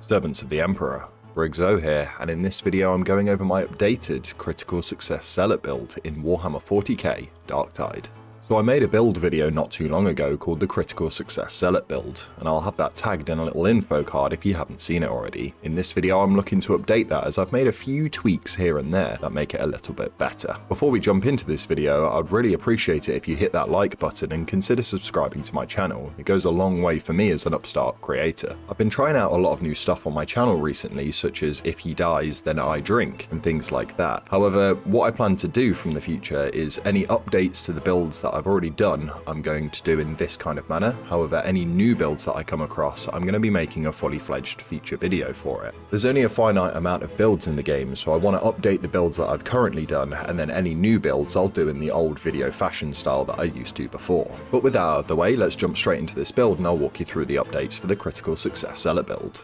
Servants of the Emperor, Briggso here, and in this video I'm going over my updated Critical Success Zealot build in Warhammer 40k Darktide. So I made a build video not too long ago called the Critical Success Zealot build, and I'll have that tagged in a little info card if you haven't seen it already. In this video I'm looking to update that as I've made a few tweaks here and there that make it a little bit better. Before we jump into this video, I'd really appreciate it if you hit that like button and consider subscribing to my channel. It goes a long way for me as an upstart creator. I've been trying out a lot of new stuff on my channel recently, such as If He Dies Then I Drink and things like that. However, what I plan to do from the future is any updates to the builds that I've already done, I'm going to do in this kind of manner. However, any new builds that I come across, I'm going to be making a fully fledged feature video for it. There's only a finite amount of builds in the game, so I want to update the builds that I've currently done, and then any new builds I'll do in the old video fashion style that I used to before. But with that out of the way, let's jump straight into this build and I'll walk you through the updates for the Critical Success Zealot build.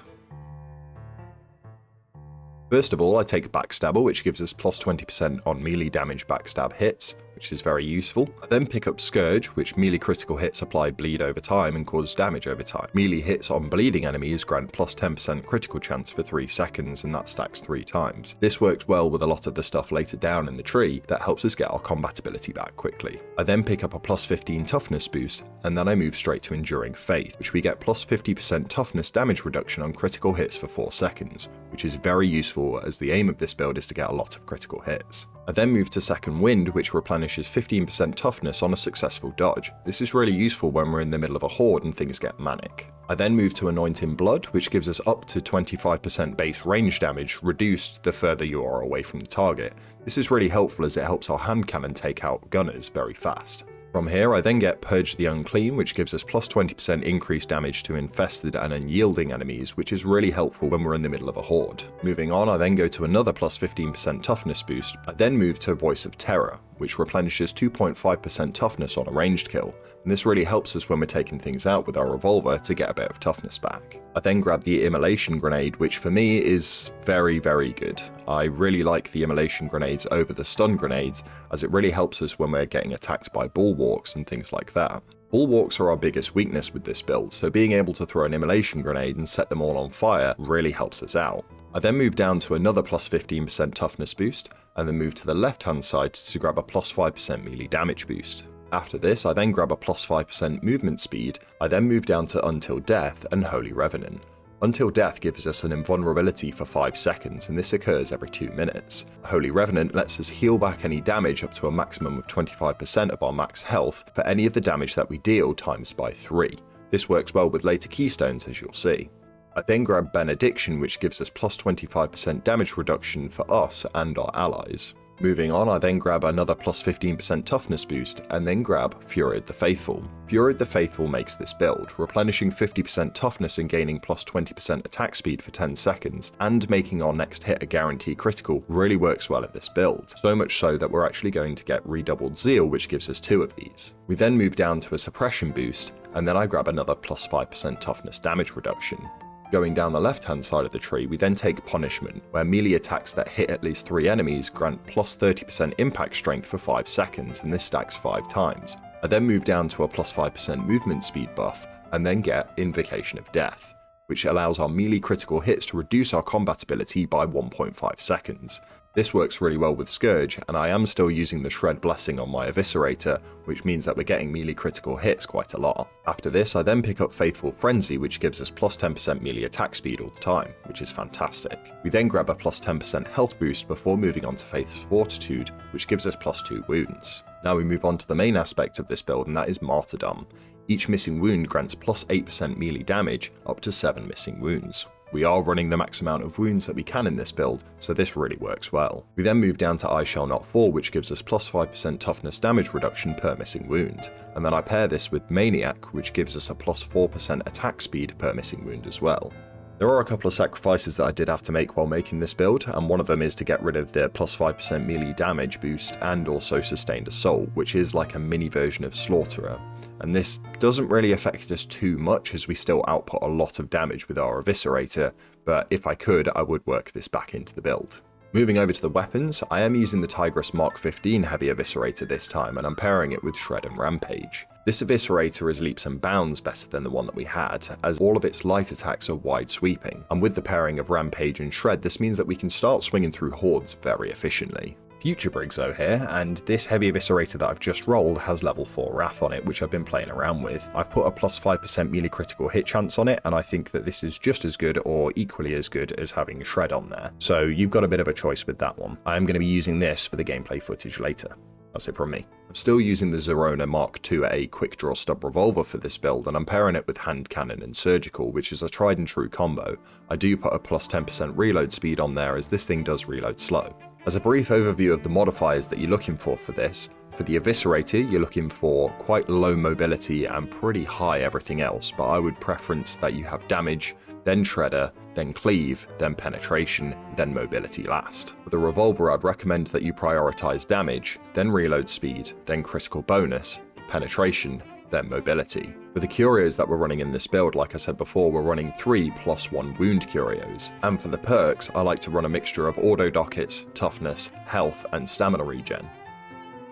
First of all, I take Backstabber, which gives us plus 20% on melee damage backstab hits, which is very useful. I then pick up Scourge, which melee critical hits apply bleed over time and cause damage over time. Melee hits on bleeding enemies grant plus 10% critical chance for 3 seconds, and that stacks 3 times. This works well with a lot of the stuff later down in the tree that helps us get our combatability back quickly. I then pick up a plus 15 toughness boost, and then I move straight to Enduring Faith, which we get plus 50% toughness damage reduction on critical hits for 4 seconds, which is very useful as the aim of this build is to get a lot of critical hits. I then move to Second Wind, which replenishes 15% toughness on a successful dodge. This is really useful when we're in the middle of a horde and things get manic. I then move to Anointing Blood, which gives us up to 25% base range damage, reduced the further you are away from the target. This is really helpful as it helps our hand cannon take out gunners very fast. From here, I then get Purge the Unclean, which gives us plus 20% increased damage to infested and unyielding enemies, which is really helpful when we're in the middle of a horde. Moving on, I then go to another plus 15% toughness boost. I then move to Voice of Terror, which replenishes 2.5% toughness on a ranged kill, and this really helps us when we're taking things out with our revolver to get a bit of toughness back. I then grab the Immolation Grenade, which for me is very good. I really like the Immolation Grenades over the Stun Grenades, as it really helps us when we're getting attacked by bulwarks and things like that. Bulwarks are our biggest weakness with this build, so being able to throw an Immolation Grenade and set them all on fire really helps us out. I then move down to another plus 15% toughness boost, and then move to the left hand side to grab a plus 5% melee damage boost. After this, I then grab a plus 5% movement speed. I then move down to Until Death and Holy Revenant. Until Death gives us an invulnerability for 5 seconds, and this occurs every 2 minutes. Holy Revenant lets us heal back any damage up to a maximum of 25% of our max health for any of the damage that we deal times by 3. This works well with later keystones, as you'll see. I then grab Benediction, which gives us plus 25% damage reduction for us and our allies. Moving on, I then grab another plus 15% toughness boost, and then grab Fury the Faithful. Fury the Faithful makes this build, replenishing 50% toughness and gaining plus 20% attack speed for 10 seconds, and making our next hit a guarantee critical really works well in this build, so much so that we're actually going to get Redoubled Zeal, which gives us 2 of these. We then move down to a Suppression boost, and then I grab another plus 5% toughness damage reduction. Going down the left hand side of the tree, we then take Punishment, where melee attacks that hit at least 3 enemies grant plus 30% impact strength for 5 seconds, and this stacks 5 times. I then move down to a plus 5% movement speed buff, and then get Invocation of Death, which allows our melee critical hits to reduce our combatability by 1.5 seconds. This works really well with Scourge, and I am still using the Shred Blessing on my Eviscerator, which means that we're getting melee critical hits quite a lot. After this, I then pick up Faithful Frenzy, which gives us plus 10% melee attack speed all the time, which is fantastic. We then grab a plus 10% health boost before moving on to Faith's Fortitude, which gives us plus 2 wounds. Now we move on to the main aspect of this build, and that is Martyrdom. Each missing wound grants plus 8% melee damage, up to 7 missing wounds. We are running the max amount of wounds that we can in this build, so this really works well. We then move down to I Shall Not Fall, which gives us plus 5% toughness damage reduction per missing wound, and then I pair this with Maniac, which gives us a plus 4% attack speed per missing wound as well. There are a couple of sacrifices that I did have to make while making this build, and one of them is to get rid of the plus 5% melee damage boost and also Sustained Assault, which is like a mini version of Slaughterer. And this doesn't really affect us too much as we still output a lot of damage with our Eviscerator, but if I could, I would work this back into the build. Moving over to the weapons, I am using the Tigris Mark 15 Heavy Eviscerator this time, and I'm pairing it with Shred and Rampage. This Eviscerator is leaps and bounds better than the one that we had, as all of its light attacks are wide sweeping, and with the pairing of Rampage and Shred, this means that we can start swinging through hordes very efficiently. Future Briggso here, and this Heavy Eviscerator that I've just rolled has level 4 Wrath on it, which I've been playing around with. I've put a plus 5% melee critical hit chance on it, and I think that this is just as good or equally as good as having Shred on there. So you've got a bit of a choice with that one. I am going to be using this for the gameplay footage later. That's it from me. I'm still using the Zerona Mark IIA Quick Draw Stub Revolver for this build, and I'm pairing it with Hand Cannon and Surgical, which is a tried and true combo. I do put a plus 10% reload speed on there, as this thing does reload slow. As a brief overview of the modifiers that you're looking for this, for the Eviscerator you're looking for quite low mobility and pretty high everything else, but I would preference that you have damage, then Shredder, then Cleave, then Penetration, then Mobility last. For the Revolver I'd recommend that you prioritise damage, then reload speed, then critical bonus, Penetration, then Mobility. For the Curios that we're running in this build, like I said before, we're running 3 plus 1 wound Curios. And for the perks, I like to run a mixture of auto dockets, toughness, health, and stamina regen.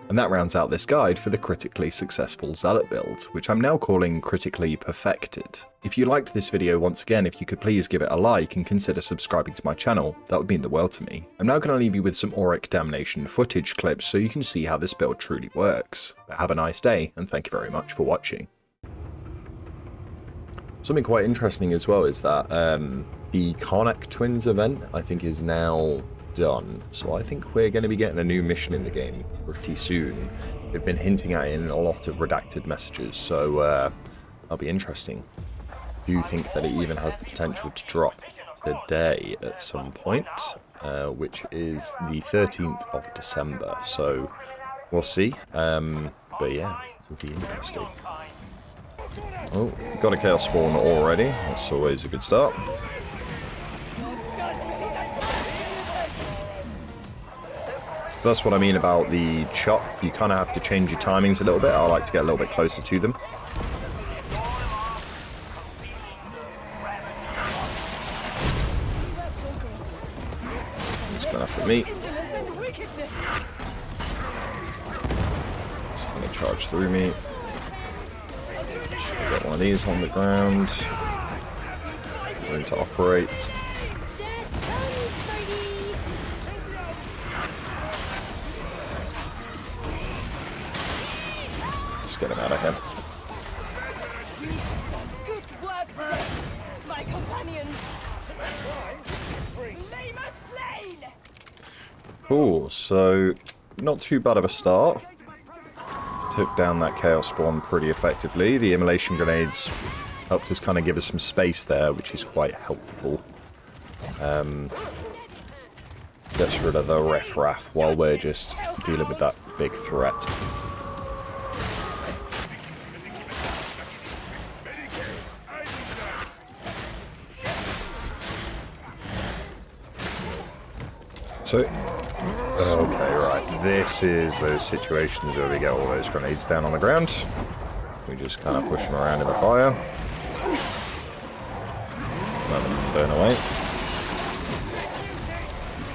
And that rounds out this guide for the critically successful Zealot build, which I'm now calling Critically Perfected. If you liked this video, once again, if you could please give it a like and consider subscribing to my channel, that would mean the world to me. I'm now going to leave you with some Auric Damnation footage clips so you can see how this build truly works. But have a nice day, and thank you very much for watching. Something quite interesting as well is that the Karnak Twins event, I think, is now done. So I think we're going to be getting a new mission in the game pretty soon. They've been hinting at it in a lot of redacted messages, so that'll be interesting. I do think that it even has the potential to drop today at some point, which is the 13th of December. So we'll see. But yeah, it'll be interesting. Oh, got a Chaos Spawn already. That's always a good start. So that's what I mean about the chop. You kind of have to change your timings a little bit. I like to get a little bit closer to them. It's going after me. It's going to charge through me. Get one of these on the ground. Room to operate. Let's get him out of here. Good work, my companions. Cool, so not too bad of a start. Took down that Chaos Spawn pretty effectively. The Immolation Grenades helped us kind of give us some space there, which is quite helpful. Gets rid of the riff-raff while we're just dealing with that big threat. So, okay, right, this is those situations where we get all those grenades down on the ground. We just kind of push them around in the fire. Let them burn away.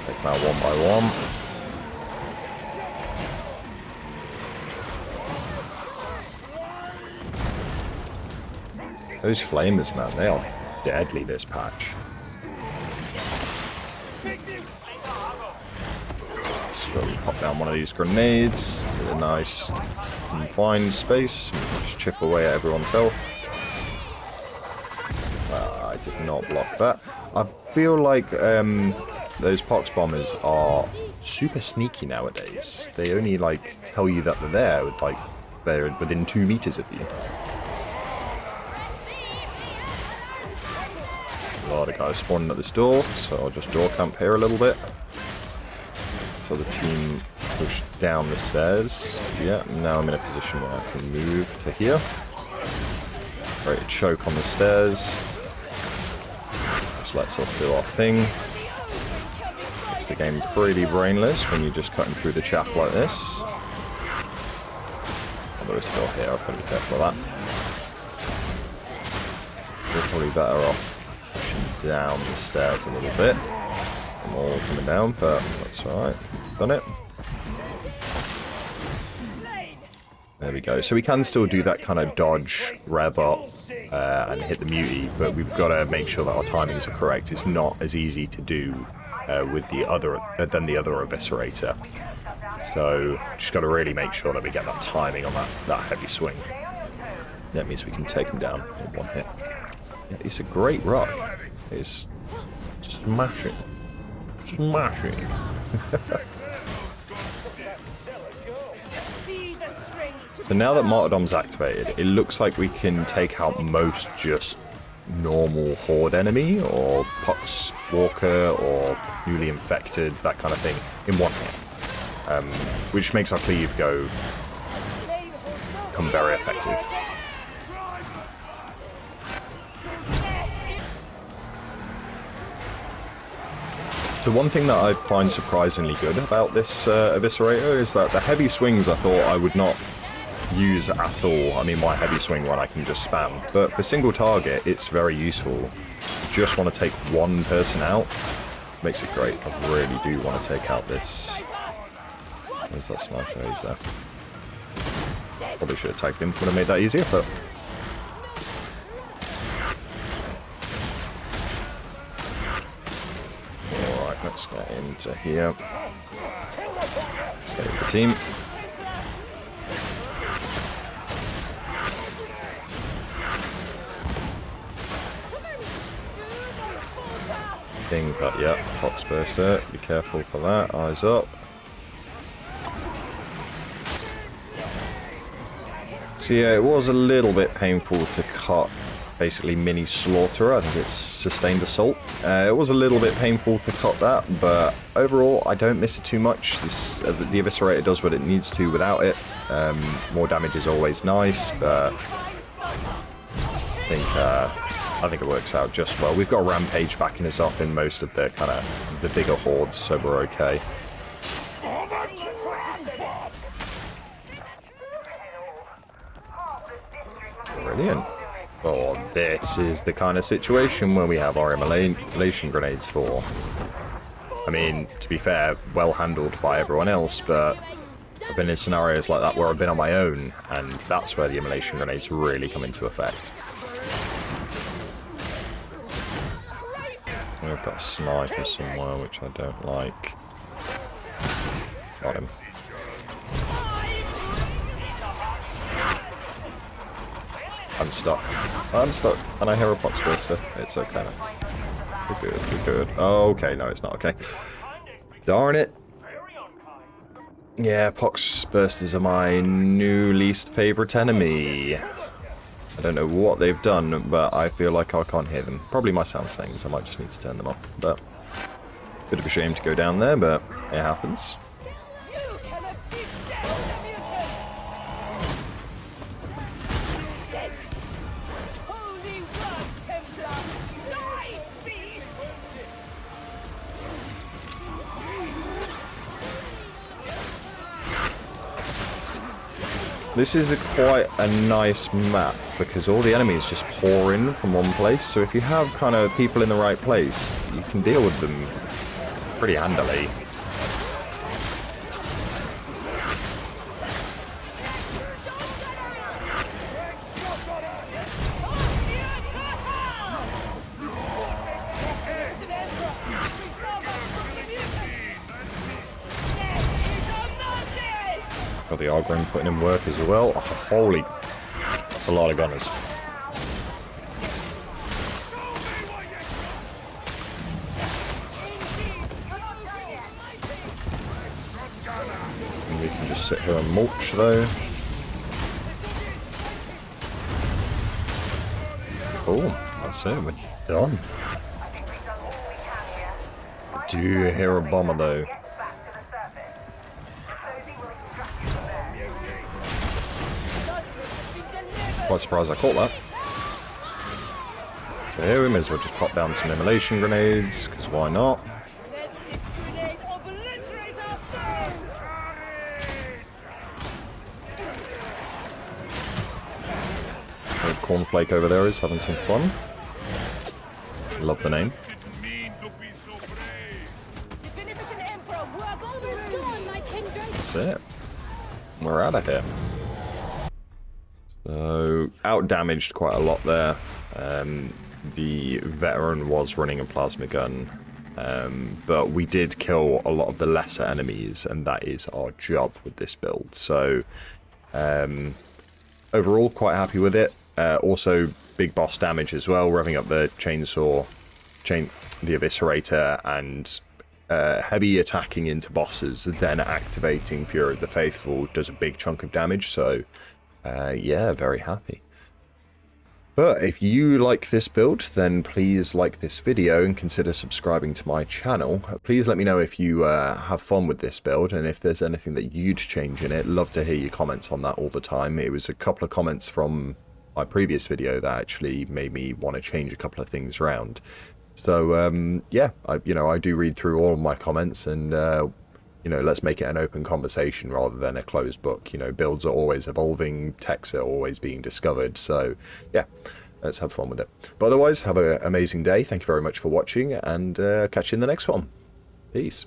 Take them out one by one. Those flamers, man, they are deadly this patch. So we pop down one of these grenades. It's a nice confined space. Just chip away at everyone's health. I did not block that. I feel like those pox bombers are super sneaky nowadays. They only like tell you that they're there with like they're within 2 meters of you. A lot of guys spawning at this door, so I'll just door camp here a little bit. So the team push down the stairs. Yeah, now I'm in a position where I can move to here. Create a choke on the stairs. Just lets us do our thing. Makes the game pretty brainless when you're just cutting through the chap like this. Although it's still here, I've got to be careful of that. We're probably better off pushing down the stairs a little bit. I'm all coming down, but that's alright. Done it. There we go. So we can still do that kind of dodge, rev up, and hit the mutie, but we've got to make sure that our timings are correct. It's not as easy to do with the other than the other Eviscerator. So just got to really make sure that we get that timing on that heavy swing. That means we can take him down in one hit. Yeah, it's a great rock. It's smashing. Smashing. So now that Martyrdom's activated, it looks like we can take out most just normal Horde enemy, or Pox Walker, or newly infected, that kind of thing, in one hit. Which makes our cleave become very effective. So one thing that I find surprisingly good about this Eviscerator is that the heavy swings I thought I would not use at all. I mean, my heavy swing one I can just spam, but for single target it's very useful. Just want to take one person out, makes it great. I really do want to take out this. Where's that sniper? He's there. Probably should have tagged him, would have made that easier, but alright, let's get into here. Stay with the team. But yeah, Fox Burster, be careful for that, eyes up. So yeah, it was a little bit painful to cut basically mini Slaughterer. I think it's Sustained Assault. It was a little bit painful to cut that, but overall I don't miss it too much. The Eviscerator does what it needs to without it. More damage is always nice, but I think it works out just well. We've got Rampage backing us up in most of the kind of the bigger hordes, so we're okay. Brilliant. Oh, this is the kind of situation where we have our Immolation Grenades for. I mean, to be fair, well handled by everyone else, but I've been in scenarios like that where I've been on my own, and that's where the Immolation Grenades really come into effect. We've got a sniper somewhere, which I don't like. Got him. I'm stuck. I'm stuck. And I hear a Pox Burster. It's okay. We're good, we're good. Oh, okay, no, it's not okay. Darn it. Yeah, Pox Bursters are my new least favourite enemy. I don't know what they've done, but I feel like I can't hear them. Probably my sound settings, I might just need to turn them off. But, bit of a shame to go down there, but it happens. This is quite a nice map because all the enemies just pour in from one place. So if you have kind of people in the right place, you can deal with them pretty handily. Got the Argrim putting in work as well. Oh, holy, that's a lot of gunners. And we can just sit here and mulch though. Oh, that's it, we're done. Do you hear a bomber though? Quite surprised I caught that. So here we may as well just pop down some Immolation Grenades, because why not? Cornflake over there is having some fun. Love the name. That's it. We're out of here. So, out-damaged quite a lot there. The veteran was running a plasma gun, but we did kill a lot of the lesser enemies, and that is our job with this build. So, overall, quite happy with it. Also, big boss damage as well, revving up the chainsaw, the eviscerator, and heavy attacking into bosses, then activating Fury of the Faithful does a big chunk of damage. So, yeah, very happy. But if you like this build, then please like this video and consider subscribing to my channel. Please let me know if you have fun with this build and if there's anything that you'd change in it. Love to hear your comments on that all the time. It was a couple of comments from my previous video that actually made me want to change a couple of things around. So yeah, I do read through all of my comments, and let's make it an open conversation rather than a closed book. Builds are always evolving, techs are always being discovered, so yeah, let's have fun with it. But otherwise, have an amazing day. Thank you very much for watching, and catch you in the next one. Peace.